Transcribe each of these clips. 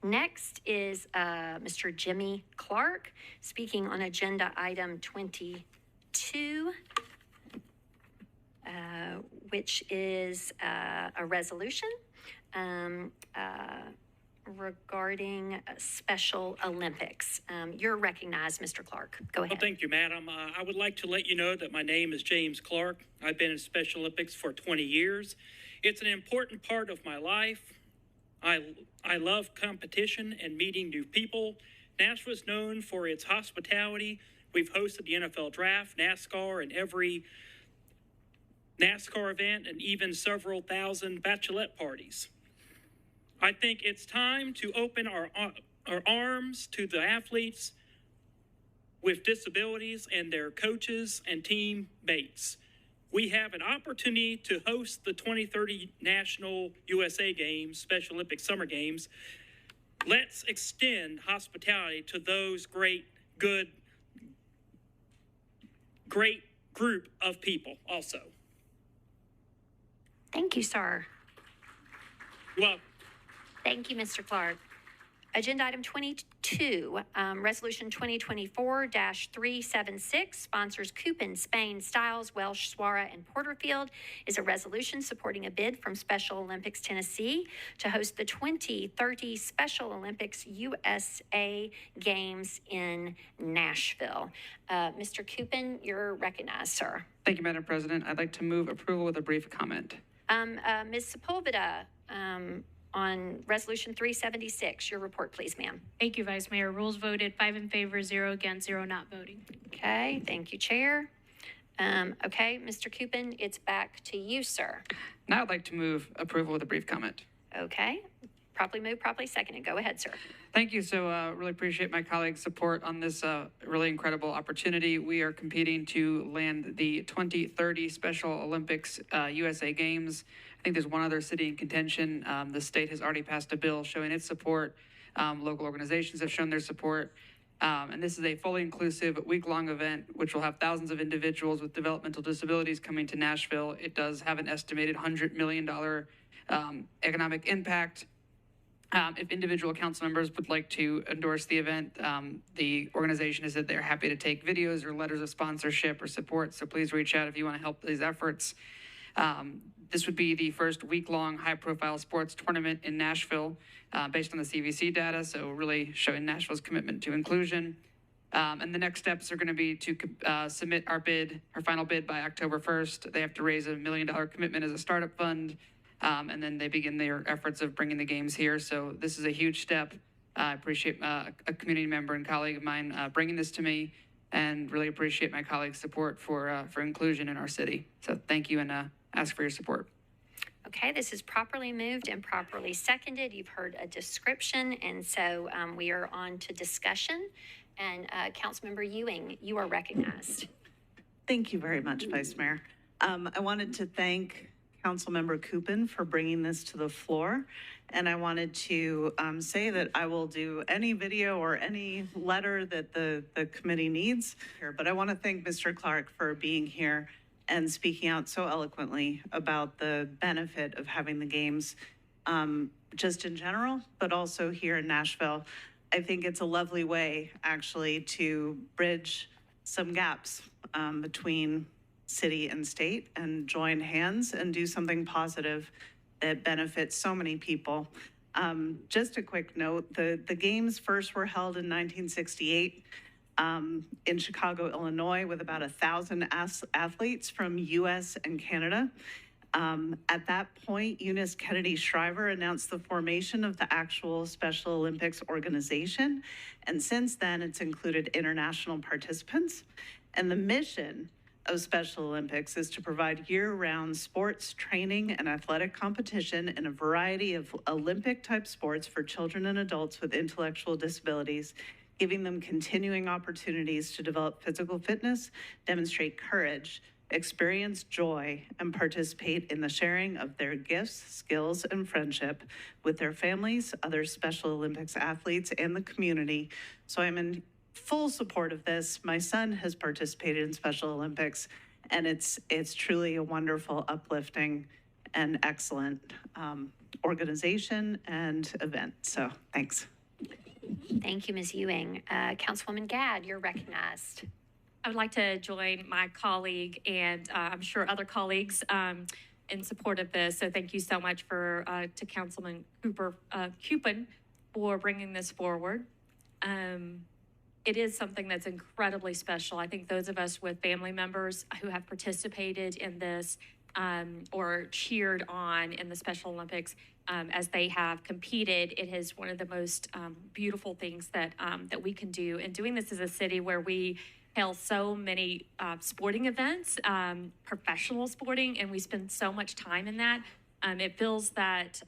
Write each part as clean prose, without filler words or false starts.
Next is Mr. Jimmy Clark speaking on agenda item 22, which is a resolution regarding Special Olympics. You're recognized, Mr. Clark. Go ahead. Well, thank you, Madam. I would like to let you know that my name is James Clark. I've been in Special Olympics for 20 years. It's an important part of my life. I love competition and meeting new people. Nashville is known for its hospitality. We've hosted the NFL Draft, NASCAR, and every NASCAR event, and even several thousand bachelorette parties. I think it's time to open our arms to the athletes with disabilities and their coaches and teammates. We have an opportunity to host the 2030 National USA Games, Special Olympics Summer Games. Let's extend hospitality to those great group of people also. Thank you, sir. Well, thank you, Mr. Clark. Agenda item 22, Resolution 2024-376, sponsors Coupon, Spain, Styles, Welsh, Swara, and Porterfield, is a resolution supporting a bid from Special Olympics Tennessee to host the 2030 Special Olympics USA Games in Nashville. Mr. Coupon, you're recognized, sir. Thank you, Madam President. I'd like to move approval with a brief comment. Ms. Sepulveda, on Resolution 376. Your report, please, ma'am. Thank you, Vice Mayor. Rules voted 5 in favor, 0 against, 0 not voting. Okay, thank you, Chair. Okay, Mr. Coupon, it's back to you, sir. Now I'd like to move approval with a brief comment. Okay, properly moved, properly seconded. Go ahead, sir. Thank you. So really appreciate my colleagues' support on this really incredible opportunity. We are competing to land the 2030 Special Olympics USA Games. I think there's one other city in contention. The state has already passed a bill showing its support. Local organizations have shown their support. And this is a fully inclusive week-long event, which will have thousands of individuals with developmental disabilities coming to Nashville. It does have an estimated $100 million economic impact. If individual council members would like to endorse the event, the organization has said they're happy to take videos or letters of sponsorship or support. So please reach out if you want to help these efforts. This would be the first week-long high-profile sports tournament in Nashville based on the CVC data, so really showing Nashville's commitment to inclusion. And the next steps are going to be to submit our final bid by October 1st. They have to raise $1 million commitment as a startup fund, and then they begin their efforts of bringing the games here. So this is a huge step. I appreciate a community member and colleague of mine bringing this to me, and really appreciate my colleagues' support for inclusion in our city. So thank you, and ask for your support. Okay, this is properly moved and properly seconded. You've heard a description, and so we are on to discussion. And Councilmember Ewing, you are recognized. Thank you very much, Vice Mayor. I wanted to thank Councilmember Coupon for bringing this to the floor. And I wanted to say that I will do any video or any letter that the committee needs here. But I want to thank Mr. Clark for being here and speaking out so eloquently about the benefit of having the games just in general, but also here in Nashville. I think it's a lovely way, actually, to bridge some gaps between city and state and join hands and do something positive that benefits so many people. Just a quick note, the games first were held in 1968 in Chicago, Illinois, with about 1,000 athletes from US and Canada. At that point, Eunice Kennedy Shriver announced the formation of the actual Special Olympics organization. And since then, it's included international participants. And the mission of Special Olympics is to provide year-round sports training and athletic competition in a variety of Olympic-type sports for children and adults with intellectual disabilities, giving them continuing opportunities to develop physical fitness, demonstrate courage, experience joy, and participate in the sharing of their gifts, skills, and friendship with their families, other Special Olympics athletes, and the community. So I'm in full support of this. My son has participated in Special Olympics, and it's truly a wonderful, uplifting, and excellent organization and event. So thanks. Thank you, Ms. Ewing. Councilwoman Gadd, you're recognized. I would like to join my colleague and I'm sure other colleagues in support of this. So thank you so much to Councilman Cupin for bringing this forward. It is something that's incredibly special. I think those of us with family members who have participated in this or cheered on in the Special Olympics as they have competed, it is one of the most beautiful things that we can do. And doing this as a city where we hail so many sporting events, professional sporting, and we spend so much time in that. It feels that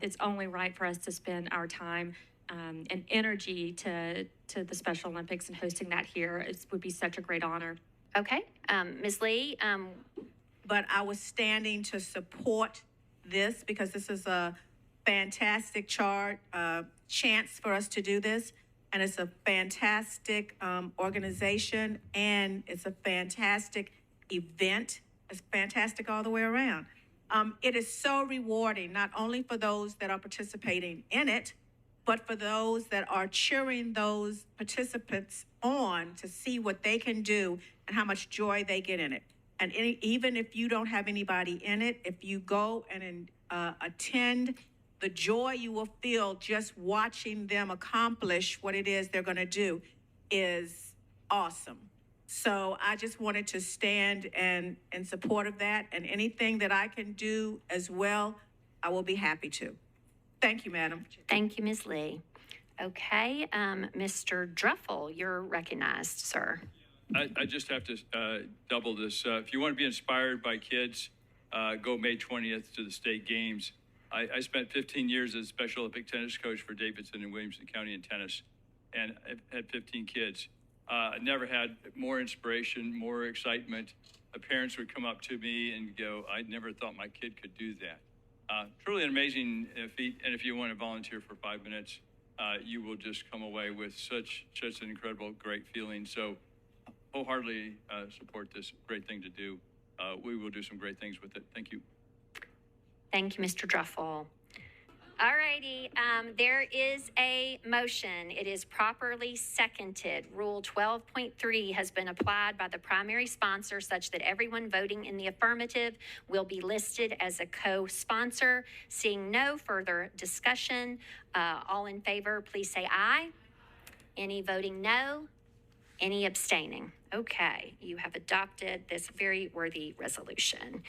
it's only right for us to spend our time and energy to the Special Olympics and hosting that here. It would be such a great honor. Okay, Ms. Lee, but I was standing to support this because this is a fantastic chance for us to do this. And it's a fantastic organization, and it's a fantastic event. It's fantastic all the way around. It is so rewarding, not only for those that are participating in it, but for those that are cheering those participants on to see what they can do and how much joy they get in it. And even if you don't have anybody in it, if you go and attend, the joy you will feel just watching them accomplish what it is they're going to do is awesome. So I just wanted to stand in support of that, and anything that I can do as well, I will be happy to. Thank you, Madam. thank you, Ms. Lee. Okay, Mr. Druffel, you're recognized, sir. I just have to double this. If you want to be inspired by kids, go May 20th to the state games. I spent 15 years as Special Olympic tennis coach for Davidson and Williamson County in tennis, and I've had 15 kids. I never had more inspiration, more excitement. Parents would come up to me and go, I never thought my kid could do that. Truly an amazing feat, and if you want to volunteer for 5 minutes, you will just come away with such an incredible, great feeling. So wholeheartedly support this great thing to do. We will do some great things with it. Thank you. Thank you, Mr. Druffel. All righty, there is a motion. It is properly seconded. Rule 12.3 has been applied by the primary sponsor such that everyone voting in the affirmative will be listed as a co-sponsor. Seeing no further discussion, all in favor, please say aye. Any voting no? Any abstaining? Okay, you have adopted this very worthy resolution.